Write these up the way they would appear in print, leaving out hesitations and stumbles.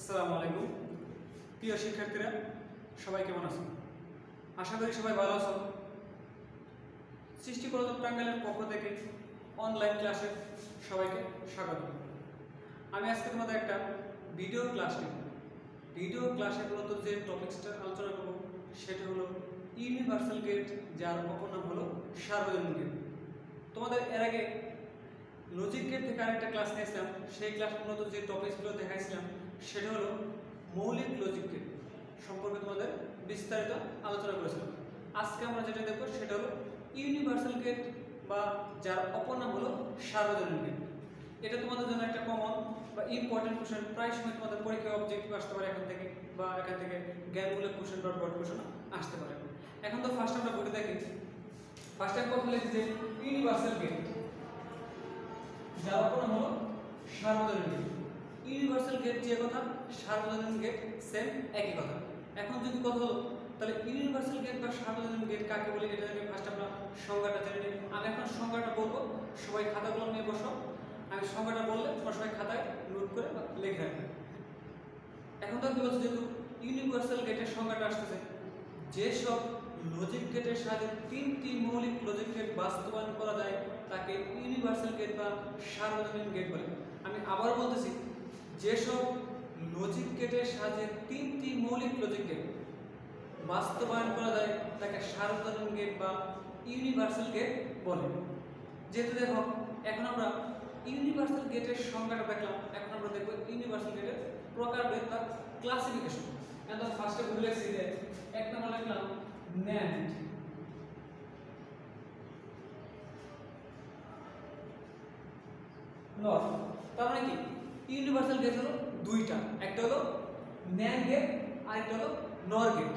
আসসালামু আলাইকুম প্রিয় শিক্ষার্থীরা, সবাই কেমন আছেন? আশা করি সবাই ভালো আছেন। সৃষ্টি প্রযোজক টাঙ্গাইলের পক্ষ থেকে অনলাইন ক্লাসে সবাইকে স্বাগত। আমি আজকে তোমাদের একটা ভিডিও ক্লাস নেব। ভিডিও ক্লাসে মূলত যে টপিকসটা আলোচনা করব সেটা হলো ইউনিভার্সাল গেট, যার অপর নাম হলো সার্বজনীন গেট। তোমাদের এর আগে লজিক গেট থেকে আরেকটা ক্লাস নিয়েছিলাম। সেই ক্লাস মূলত যে টপিকসগুলো দেখাইছিলাম সেটা হলো মৌলিক লজিক গেট সম্পর্কে তোমাদের বিস্তারিত আলোচনা করেছিলাম। আজকে আমরা যেটা দেখব সেটা হলো ইউনিভার্সাল গেট, বা যার অপর নাম হলো সার্বজনীন গেট। এটা তোমাদের জন্য একটা কমন বা ইম্পর্টেন্ট কোশ্চেন। প্রায় সময় তোমাদের পরীক্ষায় অবজেক্টিভ আসতে পারে এখান থেকে, বা এখান থেকে জ্ঞানমূলক কোশ্চেন বা ব্রড কোশ্চেন আসতে পারে। এখন তো ফার্স্ট আমরা বলে দেখি। ফার্স্ট টাইম কথা লিখি যে ইউনিভার্সাল গেট, যার অপর নাম হলো সার্বজনীন গেট। ইউনিভার্সাল গেট যে কথা, সার্বজনীন গেট সেম একই কথা। এখন যদি কথা হলো তাহলে ইউনিভার্সাল গেট বা সার্বজনীন গেট কাকে বলে, এটা আগে ফার্স্ট আমরা সংজ্ঞাটা জেনে নিই। আমি এখন সংজ্ঞাটা বলবো, সবাই খাতাগুলো নিয়ে বসো। আমি সংজ্ঞাটা বললে তোমার সবাই খাতায় নোট করে লিখে রাখবে। এখন তো কি বলছে, যেহেতু ইউনিভার্সাল গেটের সংজ্ঞাটা আসতেছে, যেসব লজিক গেটের সাহায্যে তিনটি মৌলিক লজিক গেট বাস্তবায়ন করা যায় তাকে ইউনিভার্সাল গেট বা সার্বজনীন গেট বলে। আমি আবার বলতেছি, যেসব লজিক গেটের সাহায্যে তিনটি মৌলিক লজিক গেট বাস্তবায়ন করা যায় তাকে সার্বজনীন গেট বা ইউনিভার্সাল গেট বলে। যেহেতু দেখো এখন আমরা ইউনিভার্সাল গেটের সংজ্ঞাটা দেখলাম, এখন আমরা দেখব ইউনিভার্সাল গেটের প্রকারভেদ বা ক্লাসিফিকেশন। এখন ফার্স্টে বলে লিখছি যে এক নম্বর লিখলাম NAND, NOR। তার মানে কি, ইউনিভার্সাল গেট হলো দুইটা, একটা হলো NAND গেট আর একটা হলো NOR গেট।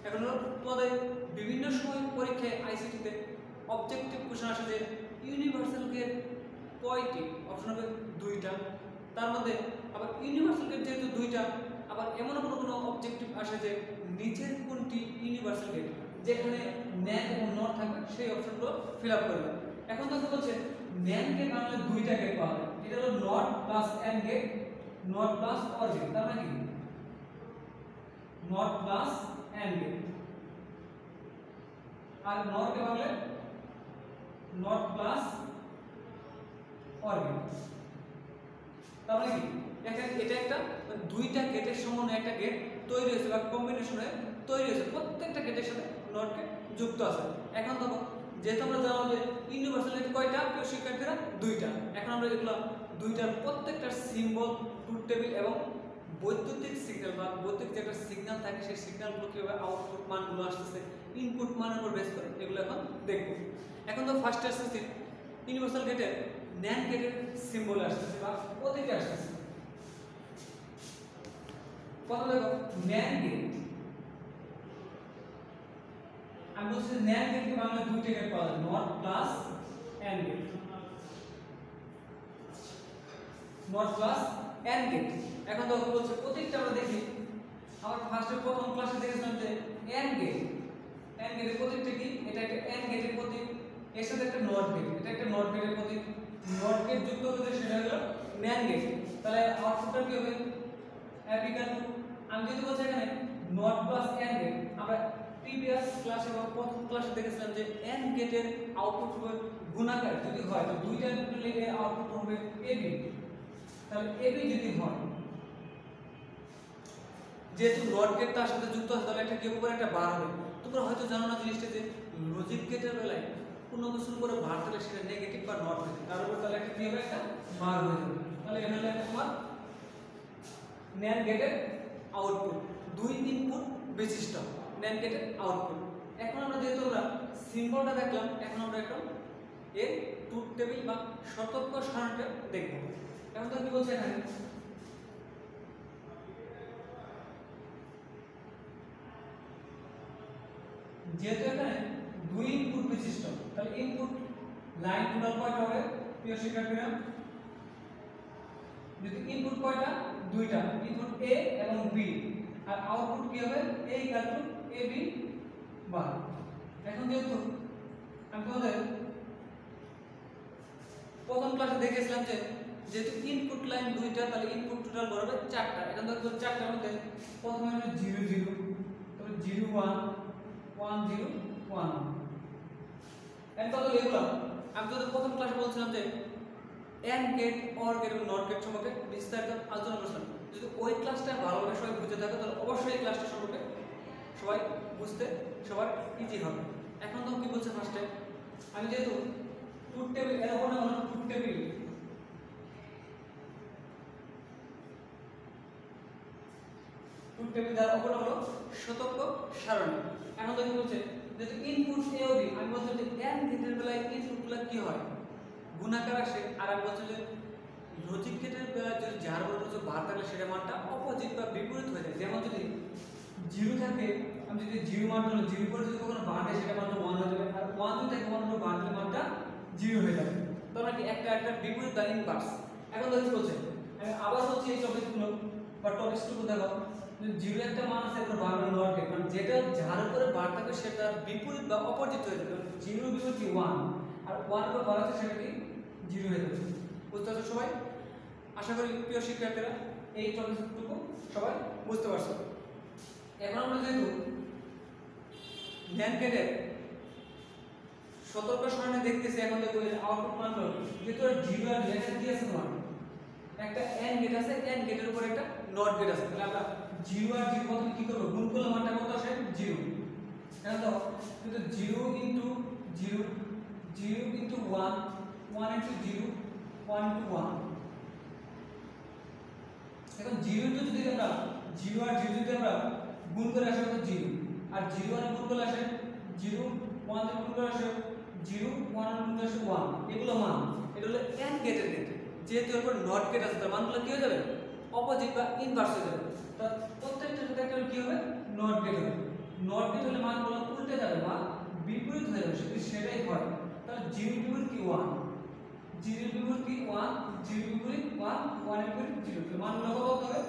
এখন হলো তোমাদের বিভিন্ন সময় পরীক্ষায় আইসিটিতে অবজেক্টিভ কোশ্চেন আসে যে ইউনিভার্সাল গেট কয়টি, অপশন হবে দুইটা। তার মধ্যে আবার ইউনিভার্সাল গেট যেহেতু দুইটা, আবার এমন কোনো অবজেক্টিভ আসে যে নিচের কোনটি ইউনিভার্সাল গেট, যেখানে NAND এবং NOR থাকবে সেই অপশনগুলো ফিল আপ করবে। এখন তো বলছে NAND গেট বাংলা দুইটা গেট পাওয়া যায়, এটা হলো NOR plus AND gate, NOR plus OR gate. তার মানে কি NOR প্লাস AND গেট, আর NOR কে Bangla NOR plus OR gate. তার মানে কি এটা একটা দুইটা গেটের সমন্বয়ে একটা গেট তৈরি হয়েছে বা কম্বিনেশন হয়ে তৈরি হয়েছে, প্রত্যেকটা গেটের সাথে NOR গেট যুক্ত আছে। এখন দেখো, যেহেতু আমরা জানলাম যে ইউনিভার্সাল গেট কয়টা, প্রিয় শিক্ষার্থীরা দুইটা। এখন আমরা এগুলো দুইটার প্রত্যেকটার সিম্বল, ট্রুথ টেবিল এবং বৈদ্যুতিক সিগন্যাল বা বৈদ্যুতিক যে একটা সিগন্যাল থাকে সেই সিগন্যালগুলো কীভাবে আউটপুট মানগুলো আসতেছে ইনপুট মানের উপর বেস করে, এগুলো এখন দেখবো। এখন তো ফার্স্ট আসতেছে ইউনিভার্সাল গেটের NAND গেটের সিম্বল আসতেছে বা প্রতীকে আসতেছে। কথা দেখো NAND গেট, আমি বলছি NAND গেটকে বাংলা দুইটা গেট পাওয়া যায়, NOR plus AND gate, NOR plus AND gate. এখন তো বলছে প্রতীকটা আমরা দেখি। আমরা ফার্স্টে প্রথম ক্লাসে দেখেছিলাম যে AND গেট, AND গেটের প্রতীকটা কি, এটা একটা AND গেটের প্রতীক, এর সাথে একটা NOR গেট, এটা একটা NOR গেটের প্রতীক, NOR গেট যুক্ত হলে সেটা হলো NAND গেট। তাহলে আউটপুটটা কি হবে, আমি যদি বলছি এখানে NOR প্লাস AND গেট, আমরা প্রিভিয়াস ক্লাসে বা প্রথম ক্লাসে দেখেছিলাম যে AND গেটের আউটপুট হবে গুণাকার যদি হয়, তো দুইটা লিখে আউটপুট হবে AB। তাহলে AB যদি হয়, যেহেতু NOR গেট তার সাথে যুক্ত আছে, তাহলে একটা কি উপরে একটা বার হবে। তোমরা হয়তো জানো না জিনিসটা যে লজিক গেটের বেলায় কোনো কিছুর উপরে বার থাকলে সেটা নেগেটিভ বা নট হয়ে যায়, তার উপর তাহলে একটা কি হবে, একটা বার হয়ে যাবে। তাহলে এখানে একটা তোমার NAND গেটের আউটপুট, দুই ইনপুট বিশিষ্ট NAND গেটের আউটপুট। এখন আমরা যেহেতু আমরা সিম্বলটা দেখলাম, এখন আমরা একটা এর ট্রুথ টেবিল বা সতর্ক সারণীটা দেখব। এখন তো কি বলছে এখানে, যেহেতু এখানে দুই ইনপুট বিশিষ্ট, তাহলে ইনপুট লাইন টোটাল কয়টা হবে প্রিয় শিক্ষার্থীরা, যদি ইনপুট কয়টা, দুইটা, ইনপুট A এবং B, আর আউটপুট কি হবে A ইকুয়াল টু AB বার। এখন যেহেতু আমি তোমাদের প্রথম ক্লাসে দেখেছিলাম যে যেহেতু ইনপুট লাইন দুইটা তাহলে ইনপুট টোটাল বরাবর 4টা। এখান থেকে 4টার মধ্যে প্রথমে হলো 0 0, তারপর 0 1 1 0 1 1। এখন কত লিখলাম? আমি তো প্রথম ক্লাসে বলছিলাম যে এন্ড গেট, অর গেট এবং নট গেট সম্পর্কে বিস্তারিত আলোচনা করছিলাম। যদি ওই ক্লাসটা ভালোভাবে সবাই বুঝতে থাকে তাহলে অবশ্যই এই ক্লাসটা সম্পর্কে সবাই বুঝতে সবার ইজি হবে। এখন তো কি বলছে ফার্স্টে, আমি যেহেতু ট্রুথ টেবিল এর উপর হলো ট্রুথ টেবিল, ট্রুথ টেবিল যার উপর হলো সতর্ক সারণী। এখন তো কি বলছে, যেহেতু ইনপুট এ ও বি, আমি বলছি যে এন্ড গেটের বেলায় ইনপুটগুলো কি হয় গুণাকার আসে, আর আমি বলছি যে লজিক গেটের বেলায় যদি যার বলতে হচ্ছে বার থাকলে সেটা মানটা অপোজিট বা বিপরীত হয়ে যায়। যেমন যদি 0 থাকে, আমি যদি 0 মান হলো 0 পরে যদি কখনো বার হয় সেটা মানটা 1 হয়ে যাবে, আর 1 যদি থাকে মান হলো বার হলে মানটা 0 হয়ে যাবে। তোমরা কি একটা বিপরীত বা ইনভার্স। এখন তো কি বলছে, আমি আবার বলছি এই টপিকগুলো বা টপিকসগুলো দেখো, যদি 0 একটা মান আছে এর বার হলো নট গেট, মানে যেটা যার উপরে বার থাকে সেটা বিপরীত বা অপোজিট হয়ে যাবে। 0 বিপরীত কি 1, আর 1 এর বার আছে সেটা কি 0 হয়ে যাবে। বুঝতে পারছো সবাই? আশা করি প্রিয় শিক্ষার্থীরা এই টপিকটুকু সবাই বুঝতে পারছো। এখন আমরা যেহেতু ন্যান্ড গেটের সতর্ক সারণী দেখতেছি, এখন দেখো এর আউটপুট মান হলো যেহেতু 0 আর লেখা দিয়েছে তোমার, একটা এন্ড গেট আছে, এন্ড গেটের উপর একটা নট গেট আছে, তাহলে আমরা 0 আর 0 কত কি করব, গুণ করলে মানটা কত আসে 0। এখন তো কিন্তু 0 ইনটু 0 0 ইনটু 1 1 ইনটু 0 1 ইনটু 1। এখন 0 ইনটু যদি আমরা 0 আর 0 যদি আমরা গুণ করে আসে কত 0, আর 0 আর গুণ করলে আসে 0 1 দিয়ে গুণ করে আসে 0 1 আর গুণ করে আসে 1। এগুলো মান, এটা হলো এন্ড গেটের গেট। যেহেতু এর উপর নট গেট আছে তার মানগুলো কি হয়ে যাবে অপোজিট বা ইনভার্স হয়ে যাবে। তো প্রত্যেকটা সাথে একটা কি হবে নট গেট হবে। নট গেট হলে মানগুলো উল্টে যাবে বা বিপরীত হয়ে যাবে, যদি সেটাই হয় তাহলে 0 বিপরীত কি 1, 0 বিপরীত কি 1, 0 বিপরীত 1 1 এর বিপরীত 0, তাহলে মানগুলো কত হবে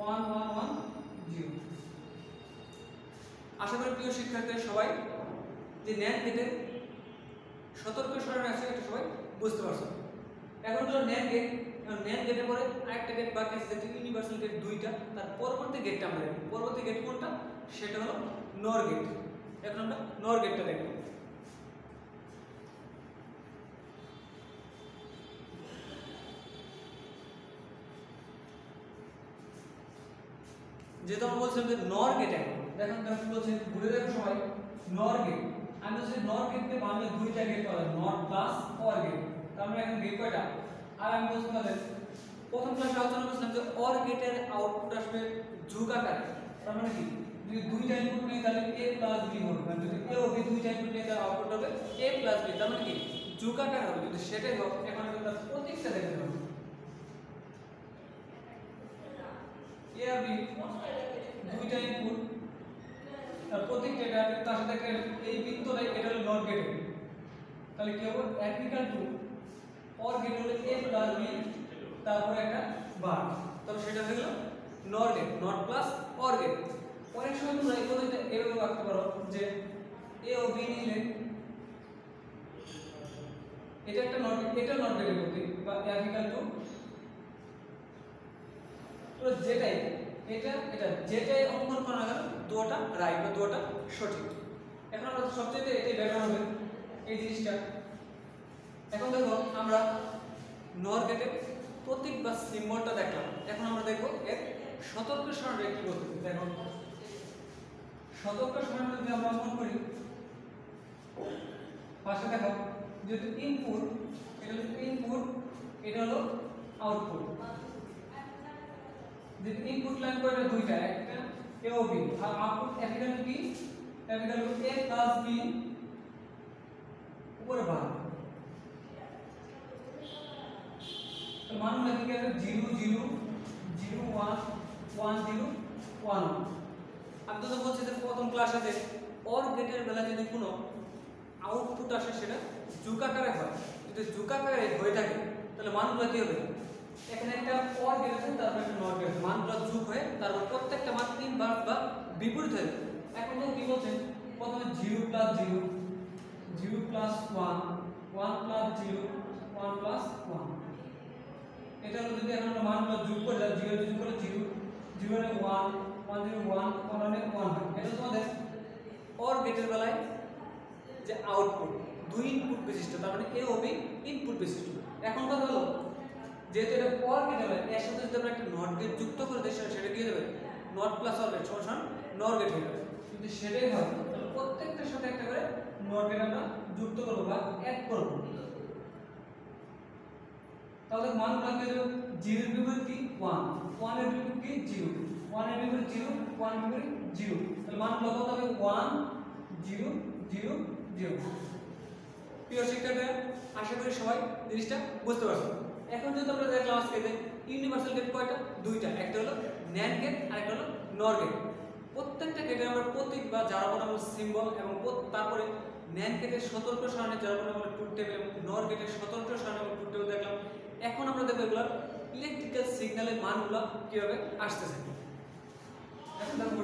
1 1 1 0। আশা করি প্রিয় শিক্ষার্থীরা সবাই যে ন্যান্ড গেটের সতর্ক সারণী আছে এটা সবাই বুঝতে পারছো। এখন হলো ন্যান্ড গেট, ন্যান্ড গেটের পরে আরেকটা গেট বাকি আছে যেটা ইউনিভার্সাল গেট দুইটা, তার পরবর্তী গেটটা আমরা দেখব। পরবর্তী গেট কোনটা, সেটা হলো নর গেট। এখন আমরা নর গেটটা দেখব। যেহেতু আমরা বলছিলাম যে নর গেট, এখন দেখুন কি বলছে ঘুরে দেখো সবাই নর গেট। আমি বলছি নর গেটকে বাংলা দুইটা গেট পাওয়া যায়, নট প্লাস অর গেট। তার মানে এখন গেট কয়টা, আর আমি বলছি তোমাদের প্রথম ক্লাসে আলোচনা করছিলাম যে অর গেটের আউটপুট আসবে যোগ আকারে। তার মানে কি, যদি দুইটা ইনপুট নেই তাহলে a প্লাস b হবে, মানে যদি a ও b দুইটা ইনপুট নেই তাহলে আউটপুট হবে a প্লাস b। তার মানে কি যোগ আকারে হবে। যদি সেটাই হোক এখন আমরা তার প্রতীকটা দেখতে হবে, a আর b দুইটা ইনপুট আর প্রতীকটা এটা, তার সাথে একটা এই বৃত্তটাই এটা হলো নট গেট। তাহলে কি হবে ইকুয়াল টু অর গেট হলো a প্লাস b তারপরে একটা বার, তবে সেটা হয়ে গেল NOR gate, not plus or gate. অনেক সময় তোমরা এই পদ্ধতিটা এভাবে রাখতে পারো যে a ও b নিলে এটা একটা নট, এটা নট গেটের প্রতীক বা ইকুয়াল টু তো যেটাই এটা এটা যেটাই অঙ্কন করা গেল দুটোটা রাইট বা দুটোটা সঠিক। এখন আমরা সবচেয়ে এটাই বেটার হবে এই জিনিসটা। এখন দেখো আমরা নর গেটের প্রতীক বা সিম্বলটা দেখলাম, এখন আমরা দেখব এর সতর্ক সারণী কি বলতেছে। দেখো সতর্ক সারণী যদি আমরা অঙ্কন করি, পাশে দেখো যেহেতু ইনপুট, এটা হলো ইনপুট, এটা হলো আউটপুট। যেহেতু ইনপুট লাইন কয়টা দুইটা, একটা a ও b, আর আউটপুট ক্যাপিটাল কি ক্যাপিটাল a প্লাস b উপরে বার। তো মানগুলো কি আছে 0 0 0 1 1 0 1 1। আমি তো বলছি যে প্রথম ক্লাসে যে অর গেটের বেলা যদি কোনো আউটপুট আসে সেটা যোগ আকারে হয়, যদি যোগ আকারে হয়ে থাকে তাহলে মানগুলো কি হবে, এখানে একটা অর গেট আছে তারপর একটা নট গেট, মানগুলো যোগ হয়ে তারপর প্রত্যেকটা মান ইনভার্স বা বিপরীত হয়ে যাবে। এখন তো কি বলছেন, প্রথমে 0 প্লাস 0 0 প্লাস 1 1 প্লাস 0 1 প্লাস 1। এটা হলো যদি এখন আমরা মানগুলো যোগ করে দাও, 0 যোগ করলে 0, 0 এ 1, 1 0 1, 1 এ 1 হয়। এটা তোমাদের OR গেটের বেলায় যে আউটপুট দুই ইনপুট বিশিষ্ট, তার মানে A ও B ইনপুট বিশিষ্ট। এখন কথা হলো যেহেতু এটা OR গেট হবে, এর সাথে যদি আমরা একটা নট গেট যুক্ত করে দিই সেটা কি দেবে, নট প্লাস OR গেট সমান NOR গেট হয়ে যাবে। যদি সেটাই হয় তাহলে প্রত্যেকটার সাথে একটা করে নট গেট আমরা যুক্ত করব বা অ্যাড করব। তাহলে মানগুলো কি হবে, 0 এর বিপরীত কি 1, 1 এর বিপরীত কি 0, 1 এর বিপরীত 0, 1 এর বিপরীত 0। তাহলে মানগুলো কত হবে 1 0 0 0। প্রিয় শিক্ষার্থীরা, আশা করি সবাই জিনিসটা বুঝতে পারছো। এখন যদি আমরা দেখলাম আজকে যে ইউনিভার্সাল গেট কয়টা, দুইটা, একটা হলো NAND গেট আর একটা হলো NOR গেট। প্রত্যেকটা গেটে আমরা প্রতীক বা যারা বলা সিম্বল এবং তারপরে NAND গেটের সতর্ক সারণী, যারা বলা ট্রুথ টেবিল, এবং NOR গেটের সতর্ক সারণী এবং ট্রুথ টেবিল দেখলাম। এখন আমরা দেখব এগুলোর ইলেকট্রিক্যাল সিগন্যালের মানগুলো কিভাবে আসতেছে। এখন দেখো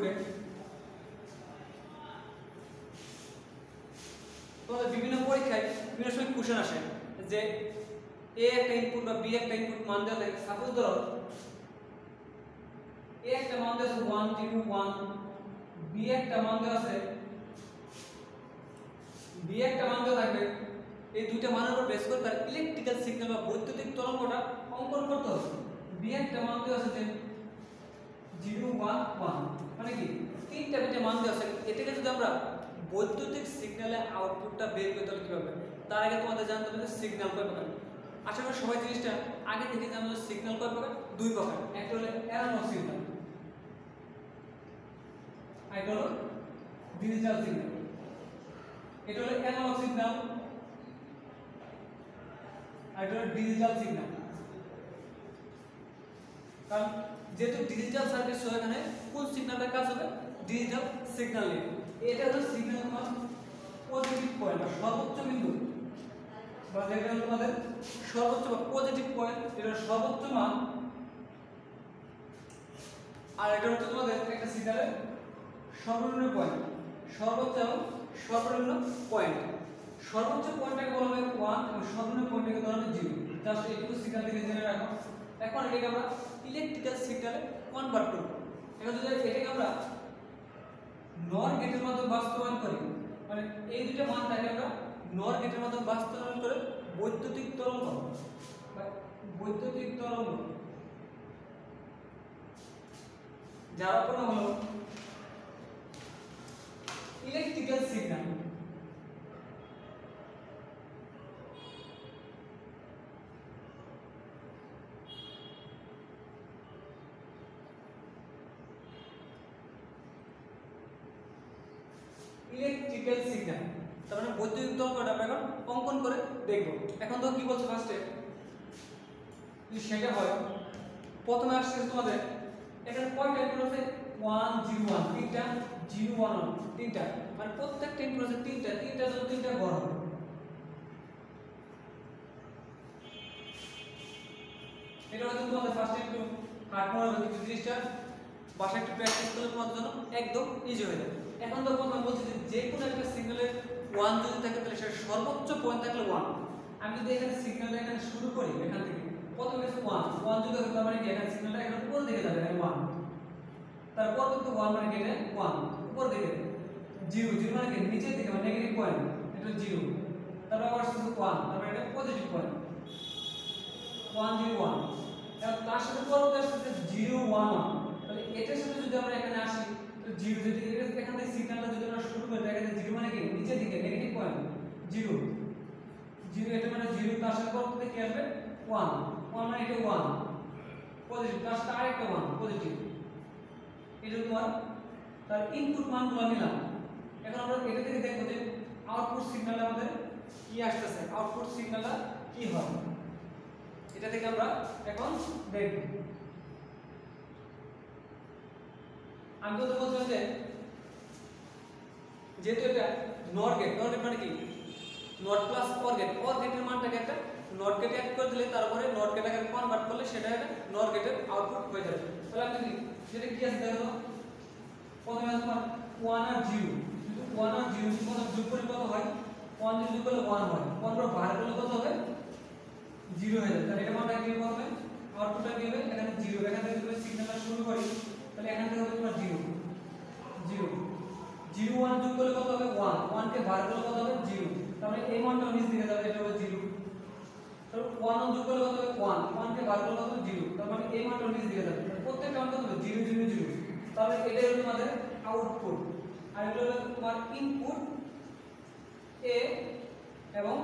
তোমাদের বিভিন্ন পরীক্ষায় বিভিন্ন সময় কোশ্চেন আসে যে A একটা ইনপুট বা B একটা ইনপুট মান দেওয়া থাকে। সাপোজ ধরো A একটা মান দেওয়া আছে 1 0 1, B একটা মান দেওয়া আছে, B একটা মান দেওয়া থাকবে। এই দুইটা মানের উপর বেস করে তার ইলেকট্রিক্যাল সিগন্যাল বা বৈদ্যুতিক তরঙ্গটা অঙ্কন করতে হবে। B একটা মান দেওয়া আছে যে 0 1 1, মানে কি তিনটা বিটে মান দেওয়া আছে। এটাকে যদি আমরা বৈদ্যুতিক সিগন্যালে আউটপুটটা বের করতে হলে কিভাবে, তার আগে তোমাদের জানতে হবে যে সিগন্যাল কয় প্রকার। আশা করি সবাই জিনিসটা আগে থেকে জানো যে সিগন্যাল কয় প্রকার, দুই প্রকার। একটা হলো অ্যানালগ সিগন্যাল, আর একটা হলো ডিজিটাল সিগন্যাল। এটা হলো অ্যানালগ সিগন্যাল আর এটা হলো ডিজিটাল সিগন্যাল। কারণ যেহেতু ডিজিটাল সার্কিট, সো এখানে কোন সিগন্যালের কাজ হবে, ডিজিটাল সিগন্যাল নিয়ে। এটা হলো সিগন্যাল তোমার পজিটিভ পয়েন্ট বা সর্বোচ্চ বিন্দু, বা যেটা হলো তোমাদের সর্বোচ্চ বা পজিটিভ পয়েন্ট, এটা সর্বোচ্চ মান। আর এটা হচ্ছে তোমাদের একটা সিগন্যালের সর্বনিম্ন পয়েন্ট, সর্বোচ্চ এবং সর্বনিম্ন পয়েন্ট। সর্বোচ্চ পয়েন্টটাকে বলা হয় 1 এবং সর্বনিম্ন পয়েন্টটাকে বলা হয় 0। জাস্ট এইটুকু সিগন্যাল থেকে জেনে রাখো। এখন এটাকে আমরা ইলেকট্রিক্যাল সিগন্যালে কনভার্ট করব। এখন যদি এটাকে আমরা NOR গেটের মাধ্যমে বাস্তবায়ন করি, মানে এই দুটো মানটাকে আমরা NOR গেটের মাধ্যমে বাস্তবায়ন করে বৈদ্যুতিক তরঙ্গ বা বৈদ্যুতিক তরঙ্গ যার কোনো হলো ইলেকট্রিক্যাল সিগন্যাল। ইলেকট্রিক্যাল সিগন্যাল তার মানে বৈদ্যুতিক তরঙ্গটা আমরা এখন অঙ্কন করে দেখব। এখন তো কি বলছে ফার্স্টে, যদি সেটা হয় প্রথমে আসছে তোমাদের এখানে কয়টা ইনপুট আছে, 1 0 1, তিনটা 0 1 1, তিনটা, মানে প্রত্যেকটা ইনপুট আছে তিনটা, তিনটা জন্য তিনটা ঘর হবে। এটা হচ্ছে তোমাদের ফার্স্টে একটু হার্ড মনে হবে, কিন্তু জিনিসটা বাসায় একটু প্র্যাকটিস করলে তোমাদের জন্য একদম ইজি হয়ে যাবে। এখন তো প্রথমে বলছি যে কোনো একটা সিগন্যালের 1 যদি থাকে তাহলে সেটা সর্বোচ্চ পয়েন্ট থাকলে 1। আমি যদি এখানে সিগন্যালটা এখানে শুরু করি, এখান থেকে প্রথমে আছে 1 যদি হয় তার মানে কি এখানে সিগন্যালটা এখানে উপর দিকে যাবে, এখানে 1, তারপর কিন্তু 1 মানে কি এটা 1 উপর দিকে, 0 0 মানে কি নিচের দিকে, মানে নেগেটিভ পয়েন্ট, এটা 0, তারপর আবার আসছে 1, তার মানে এটা পজিটিভ পয়েন্ট, 1 0 1। এখন তার সাথে পরবর্তী আসছে 0 1 1, তাহলে এটার সাথে যদি আমরা এখানে আসি তো 0 যদি এখান থেকে সিগন্যালটা যদি আমরা শুরু করি তাহলে 0 মানে কি নিচের দিকে নেগেটিভ পয়েন্ট, 0 0, এটা মানে 0, তার সাথে পরবর্তীতে কি আসবে 1 1, মানে এটা 1 পজিটিভ, তার সাথে আরেকটা 1 পজিটিভ। এটা তোমার তার ইনপুট মানগুলো নিলাম। এখন আমরা এটা থেকে দেখব যে আউটপুট সিগন্যাল আমাদের কি আসতেছে, আউটপুট সিগন্যালটা কি হয়, এটা থেকে আমরা এখন দেখব। আমি তো বলছিলাম যে যেহেতু এটা নট গেট, নট গেট মানে কি not plus or gate, or গেটের মানটাকে একটা নট গেটে অ্যাড করে দিলে তারপরে নট গেটটাকে কনভার্ট করলে সেটা একটা নট গেটের আউটপুট হয়ে যাবে। তাহলে আমি যদি সেটা কি আছে দেখো, প্রথমে আছে 1 আর 0, কিন্তু 1 আর 0 যদি প্রথমে যোগ করলে কত হয়, 1 যদি যোগ করলে 1 হয়, 1 পর বার করলে কত হবে 0 হয়ে যাবে। তাহলে এটা মানটা কি হবে আউটপুটটা কি হবে এখানে 0 এখান থেকে তুমি সিগন্যালটা শুরু করি তাহলে এখান থেকে হবে তোমার 0 0 0 1 যোগ করলে কত হবে 1 1 কে ভাগ করলে কত হবে 0 তার মানে এই মানটা নিচ দিকে যাবে এটা হবে 0 তাহলে 1 যোগ করলে কত হবে 1 1 কে ভাগ করলে কত হবে 0 তার মানে এই মানটা নিচ দিকে যাবে প্রত্যেকটা মান কত হবে 0 0 0 তাহলে এটাই হলো তোমাদের আউটপুট আর এগুলো হলো তোমার ইনপুট এ এবং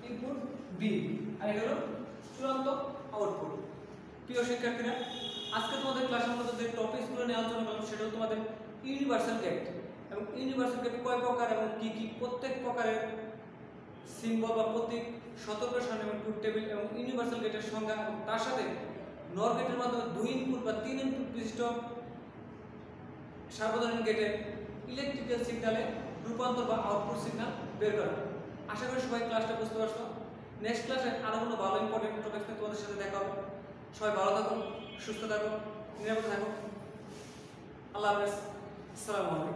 ইনপুট বি আর এটা হলো চূড়ান্ত আউটপুট। প্রিয় শিক্ষার্থীরা আজকে তোমাদের ক্লাসের মধ্যে যে টপিকসগুলো নিয়ে আলোচনা করলাম সেটা হলো তোমাদের ইউনিভার্সাল গেট এবং ইউনিভার্সাল গেট কয় প্রকার এবং কি কি প্রত্যেক প্রকারের সিম্বল বা প্রতীক সতর্ক সারণী এবং ট্রুথ টেবিল এবং ইউনিভার্সাল গেটের সংজ্ঞা এবং তার সাথে নর গেটের মাধ্যমে 2 ইনপুট বা 3 ইনপুট বিশিষ্ট সার্বজনীন গেটে ইলেকট্রিক্যাল সিগন্যালে রূপান্তর বা আউটপুট সিগন্যাল বের করা। আশা করি সবাই ক্লাসটা বুঝতে পারছো। নেক্সট ক্লাসে আরো কোনো ভালো ইম্পর্টেন্ট টপিক নিয়ে তোমাদের সাথে দেখা হবে। সবাই ভালো থাকো, সুস্থ থাকো, নিরাপদে থাকো। আল্লাহ হাফেজ। আসসালামু আলাইকুম।